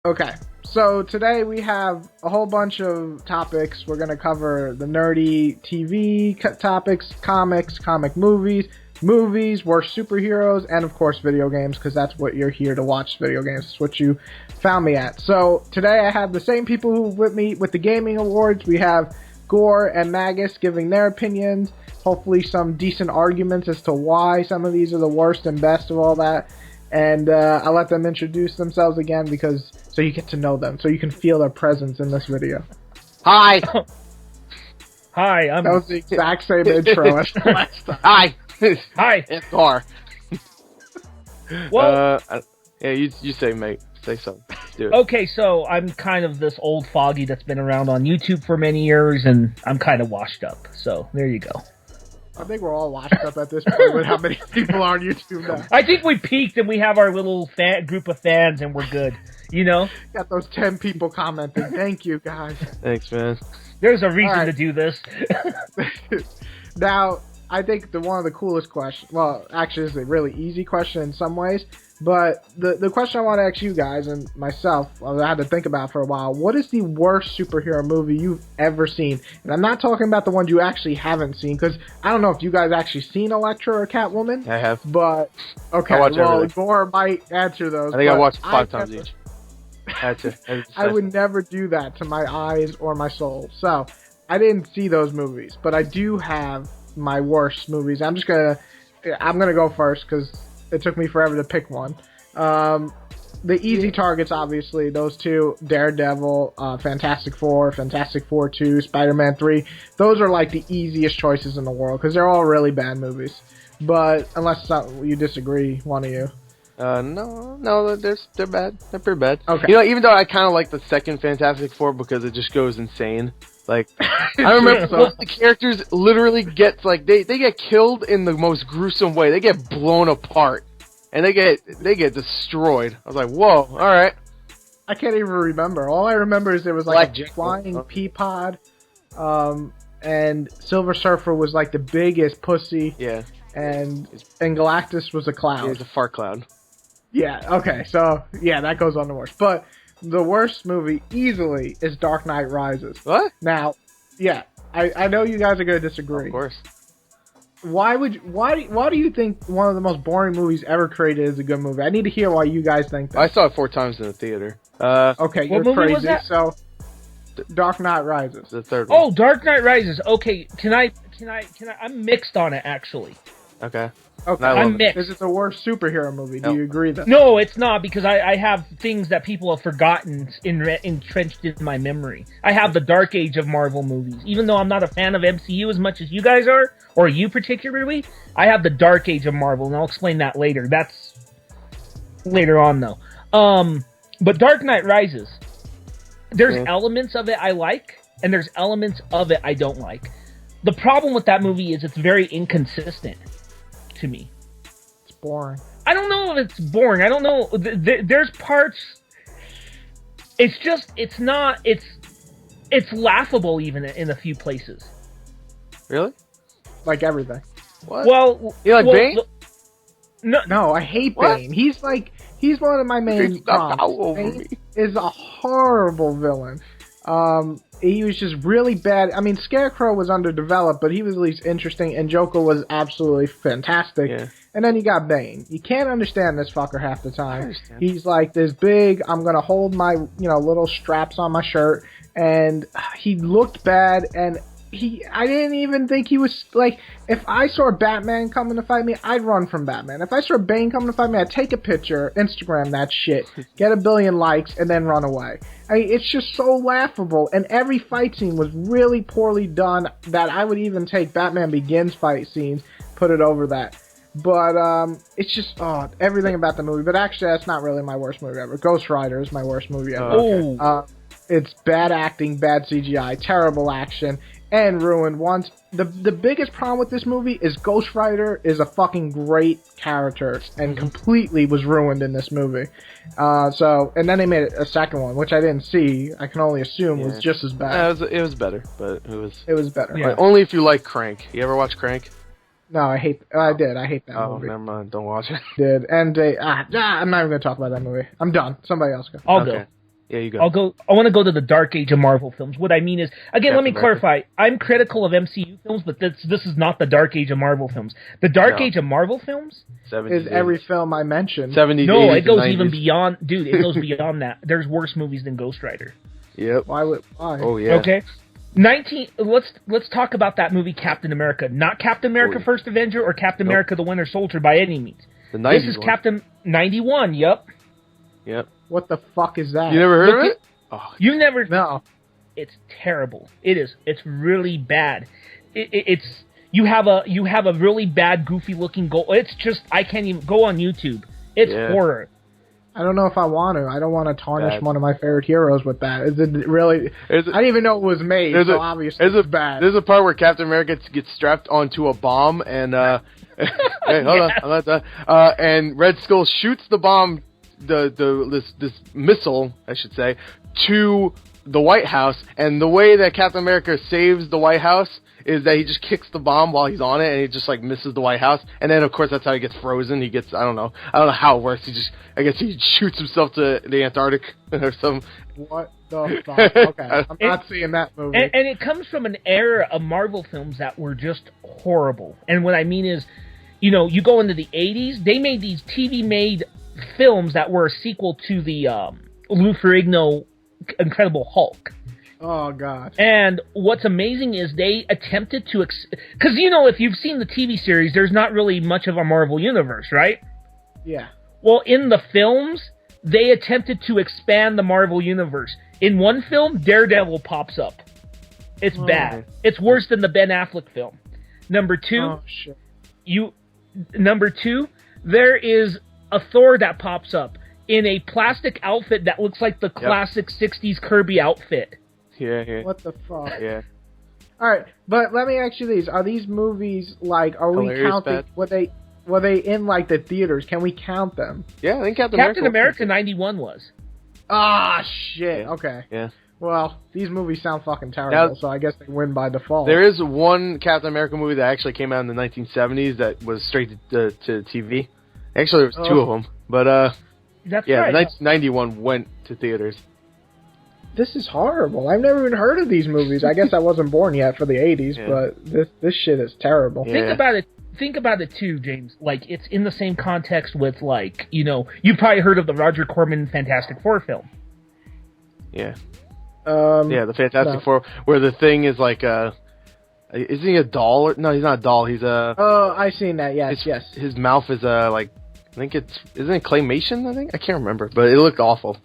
Okay, so today we have a whole bunch of topics. We're going to cover the nerdy TV topics, comics, comic movies, worst superheroes, and of course video games, because that's what you're here to watch, video games. That's what you found me at. So today I have the same people who with me with the gaming awards. We have Gore and Magus giving their opinions, hopefully some decent arguments as to why some of these are the worst and best of all that. And I'll let them introduce themselves again because so you get to know them, so you can feel their presence in this video. Hi. Hi, That was the exact same intro as last time. Hi. Hi. It's Gar. Well, yeah, you say, mate. Say something. Do it. okay, so I'm kind of this old fogey that's been around on YouTube for many years, and I'm kind of washed up. So there you go. I think we're all washed up at this point with how many people are on YouTube now. I think we peaked, and we have our little group of fans, and we're good. You know? Got those 10 people commenting. Thank you, guys. Thanks, man. There's a reason to do this. Now, I think one of the coolest questions, well, actually, it's a really easy question in some ways, but the question I want to ask you guys and myself, I had to think about for a while, what is the worst superhero movie you've ever seen? And I'm not talking about the ones you actually haven't seen, because I don't know if you guys actually seen Elektra or Catwoman. I have. But, okay, everything. Gore might answer those. I think I watched 5 times each. I would never do that to my eyes or my soul. So, I didn't see those movies, but I do have my worst movies. I'm gonna go first because it took me forever to pick one. The easy targets, obviously, those two: Daredevil, Fantastic Four, Fantastic Four 2, Spider-Man 3. Those are like the easiest choices in the world because they're all really bad movies. But unless you disagree, one of you. No, they're bad. They're pretty bad. Okay. You know, even though I kind of like the second Fantastic Four because it just goes insane. Like, I remember most of the characters literally get, like, they get killed in the most gruesome way. They get blown apart. And they get destroyed. I was like, whoa, alright. I can't even remember. All I remember is there was like a flying pea pod, and Silver Surfer was like the biggest pussy. Yeah. And Galactus was a cloud. He was a fart cloud. Yeah, okay, so, yeah, that goes on the worst. But the worst movie, easily, is Dark Knight Rises. What? Now, yeah, I know you guys are going to disagree. Of course. Why do you think one of the most boring movies ever created is a good movie? I need to hear why you guys think that. I saw it 4 times in the theater. Okay, you're movie crazy, was that? so Dark Knight Rises. The third one. Oh, Dark Knight Rises. Okay, can I? I'm mixed on it, actually. Okay. Okay, I'm mixed. Is it the worst superhero movie? Do No. you agree that? No, it's not, because I have things that people have forgotten entrenched in my memory. I have the Dark Age of Marvel movies. Even though I'm not a fan of MCU as much as you guys are, or you particularly, I have the Dark Age of Marvel, and I'll explain that later. That's later on, though. But Dark Knight Rises, there's elements of it I like, and there's elements of it I don't like. The problem with that movie is it's very inconsistent to me. It's boring. I don't know if it's boring. I don't know. There's parts. It's laughable even in a few places. Really? Like everything. What? Well, You like Bane? No, I hate What? Bane. He's one of my main prompts. Bane is a horrible villain. He was just really bad. I mean, Scarecrow was underdeveloped, but he was at least interesting, and Joker was absolutely fantastic. Yeah. And then you got Bane. You can't understand this fucker half the time. He's like this big, I'm gonna hold my, little straps on my shirt, and he looked bad, and I didn't even think he was, like, if I saw Batman coming to fight me, I'd run from Batman. If I saw Bane coming to fight me, I'd take a picture, Instagram that shit, get 1 billion likes, and then run away. I mean, it's just so laughable, and every fight scene was really poorly done that I would even take Batman Begins fight scenes, put it over that. But, it's just, everything about the movie. But actually, that's not really my worst movie ever. Ghost Rider is my worst movie ever. Oh. It's bad acting, bad CGI, terrible action, and ruined once. The biggest problem with this movie is Ghost Rider is a fucking great character and completely was ruined in this movie. And then they made a second one, which I didn't see. I can only assume was just as bad. It was better, but it was better. Yeah. only if you like Crank. You ever watch Crank? No, I hate that movie. Never mind. Don't watch it. Did. And I'm not even going to talk about that movie. I'm done. Somebody else go. I'll go. Yeah, you go. I want to go to the Dark Age of Marvel films. What I mean is, again, let me America. clarify. I'm critical of MCU films, but this is not the Dark Age of Marvel films. The Dark Age of Marvel films 70s, is every film I mentioned. 70s, no, 80s, it goes 90s. even beyond, dude. It goes beyond that. There's worse movies than Ghost Rider. Yep. Why? Oh yeah. Okay. Let's talk about that movie Captain America. Not Captain America First Avenger or Captain America the Winter Soldier by any means. The 90s This is one. Captain 91. Yep. What the fuck is that? You never heard of it? Oh, You never. No. It's terrible. It is. It's really bad. It's you have a really bad, goofy looking goal. It's just I can't even go on YouTube. It's horror. I don't know if I want to. I don't want to tarnish one of my favorite heroes with that. Is it really? I didn't even know it was made. So obviously it's bad. There's a part where Captain America gets strapped onto a bomb, and hey, hold on, I'm not done. And Red Skull shoots the bomb, this missile, I should say, to the White House. And the way that Captain America saves the White House is that he just kicks the bomb while he's on it, and he just like misses the White House. And then of course that's how he gets frozen. He gets I don't know how it works. I guess he shoots himself to the Antarctic or something. What the fuck? Okay, I'm not seeing that movie. And it comes from an era of Marvel films that were just horrible. And what I mean is, you go into the 80s, they made these TV-made films that were a sequel to the Lou Ferrigno Incredible Hulk. Oh, God. And what's amazing is they attempted to... Because, if you've seen the TV series, there's not really much of a Marvel universe, right? Yeah. Well, in the films, they attempted to expand the Marvel universe. In one film, Daredevil pops up. It's bad. It's worse than the Ben Affleck film. Number two, there is a Thor that pops up in a plastic outfit that looks like the classic 60s Kirby outfit. Yeah. What the fuck? Yeah. All right, but let me ask you these: are these movies are we counting? Were they in like the theaters? Can we count them? Yeah, I think Captain America 91 was. Ah, shit. Okay. Yeah. Well, these movies sound fucking terrible, so I guess they win by default. There is one Captain America movie that actually came out in the 1970s that was straight to TV. Actually, there was two of them, but that's right. 1991 went to theaters. This is horrible. I've never even heard of these movies. I guess I wasn't born yet for the 80s, but this shit is terrible. Yeah. Think about it too, James. Like, it's in the same context with, like, you've probably heard of the Roger Corman Fantastic Four film. Yeah. The Fantastic Four, where the Thing is like isn't he a doll? No, he's not a doll. He's a... Oh, I've seen that, yes. His mouth is I think isn't it claymation, I think? I can't remember, but it looked awful.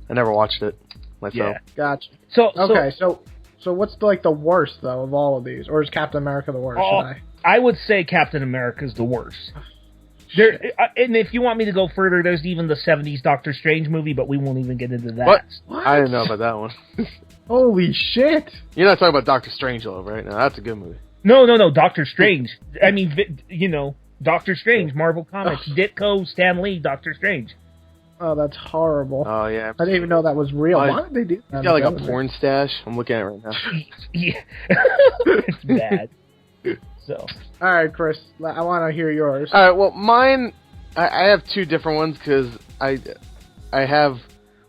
I never watched it myself. Yeah, gotcha. So what's the worst, though, of all of these? Or is Captain America the worst? I would say Captain America's the worst. And if you want me to go further, there's even the 70s Doctor Strange movie, but we won't even get into that. What? I didn't know about that one. Holy shit! You're not talking about Doctor Strangelove, right? No, that's a good movie. No, Doctor Strange. I mean, Doctor Strange, Marvel Comics, Ditko, Stan Lee, Doctor Strange. Oh, that's horrible. Oh, yeah. I didn't even know that was real. Why did they do that? He's got like a porn stash. I'm looking at it right now. Yeah. It's bad. So. All right, Chris, I want to hear yours. All right, well, mine, I have two different ones because I have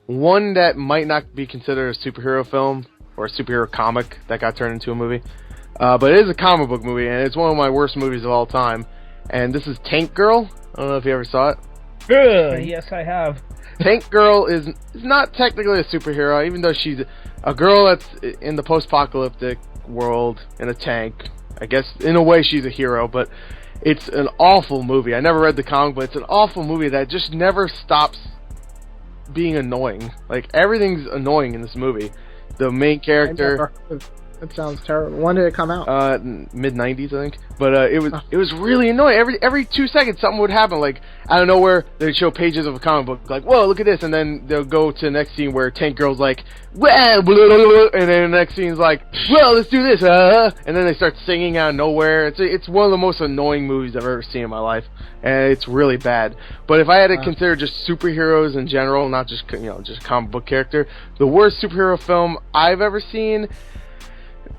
one that might not be considered a superhero film or a superhero comic that got turned into a movie, but it is a comic book movie, and it's one of my worst movies of all time, and this is Tank Girl. I don't know if you ever saw it. Yes, I have. Tank Girl is not technically a superhero, even though she's a girl that's in the post-apocalyptic world in a tank. I guess, in a way, she's a hero, but it's an awful movie. I never read the comic, but it's an awful movie that just never stops being annoying. Like, everything's annoying in this movie. The main character... That sounds terrible. When did it come out? Mid-90s, I think. But it was really annoying. Every 2 seconds, something would happen. Like, out of nowhere, they'd show pages of a comic book. Like, whoa, look at this. And then they'll go to the next scene where Tank Girl's like, well, blah, blah, blah, and then the next scene's like, well, let's do this. And then they start singing out of nowhere. It's one of the most annoying movies I've ever seen in my life. And it's really bad. But if I had to consider just superheroes in general, not just, just a comic book character, the worst superhero film I've ever seen...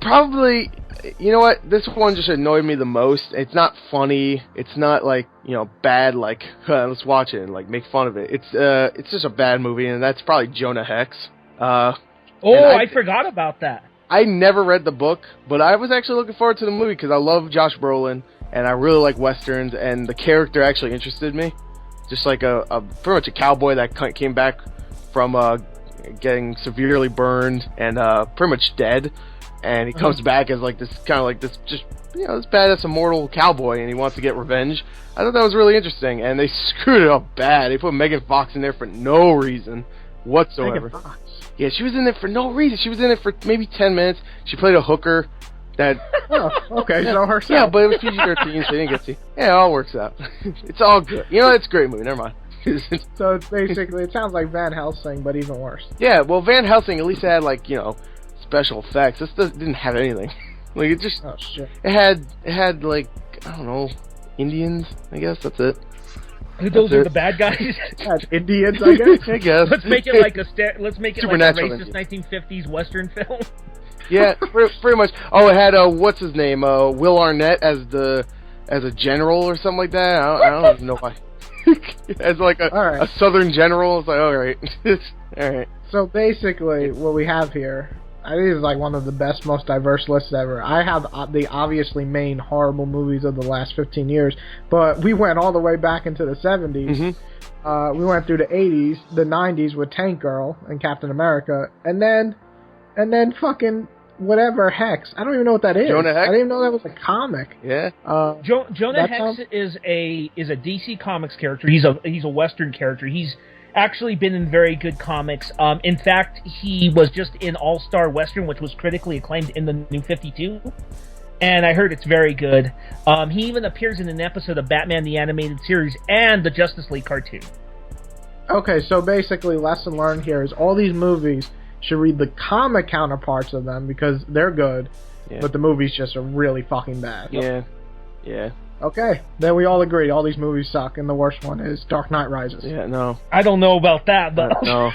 Probably, you know what? This one just annoyed me the most. It's not funny. It's not like, bad. Like, let's watch it and like make fun of it. It's just a bad movie, and that's probably Jonah Hex. I forgot about that. I never read the book, but I was actually looking forward to the movie because I love Josh Brolin and I really like westerns, and the character actually interested me. Just like a pretty much a cowboy that came back from getting severely burned and pretty much dead. And he comes back as like this kind of like this just this badass immortal cowboy, and he wants to get revenge. I thought that was really interesting, and they screwed it up bad. They put Megan Fox in there for no reason whatsoever. Megan Fox. Yeah, she was in it for no reason. She was in it for maybe 10 minutes. She played a hooker. That okay, so herself. Yeah, but it was PG-13, so you didn't get to. Yeah, it all works out. It's all good. It's a great movie. Never mind. So it's basically, it sounds like Van Helsing, but even worse. Yeah, well, Van Helsing at least had like special effects. This didn't have anything. Like it just. Oh shit. It had like I don't know, Indians. I guess that's it. Those are the bad guys. Indians, I guess. I guess. Let's make it like a Supernatural racist 1950s Western film. Yeah, pretty much. Oh, it had what's his name? Will Arnett as a general or something like that. I don't even know why. As like a Southern general. It's like all right, all right. So basically, what we have here, I think this is like one of the best, most diverse lists ever. I have the obviously main horrible movies of the last 15 years, but we went all the way back into the 70s. Mm-hmm. We went through the 80s, the 90s with Tank Girl and Captain America, and then fucking whatever Hex. I don't even know what that is. Jonah Hex? I didn't even know that was a comic. Yeah. Jonah Hex is a DC Comics character. He's a Western character. He's actually been in very good comics. In fact, he was just in All-Star Western, which was critically acclaimed in the New 52. And I heard it's very good. He even appears in an episode of Batman the Animated Series and the Justice League cartoon. Okay, so basically, lesson learned here is all these movies should read the comic counterparts of them because they're good, but the movies just are really fucking bad. Yeah. Okay, then we all agree all these movies suck, and the worst one is Dark Knight Rises. Yeah, no. I don't know about that, but... No.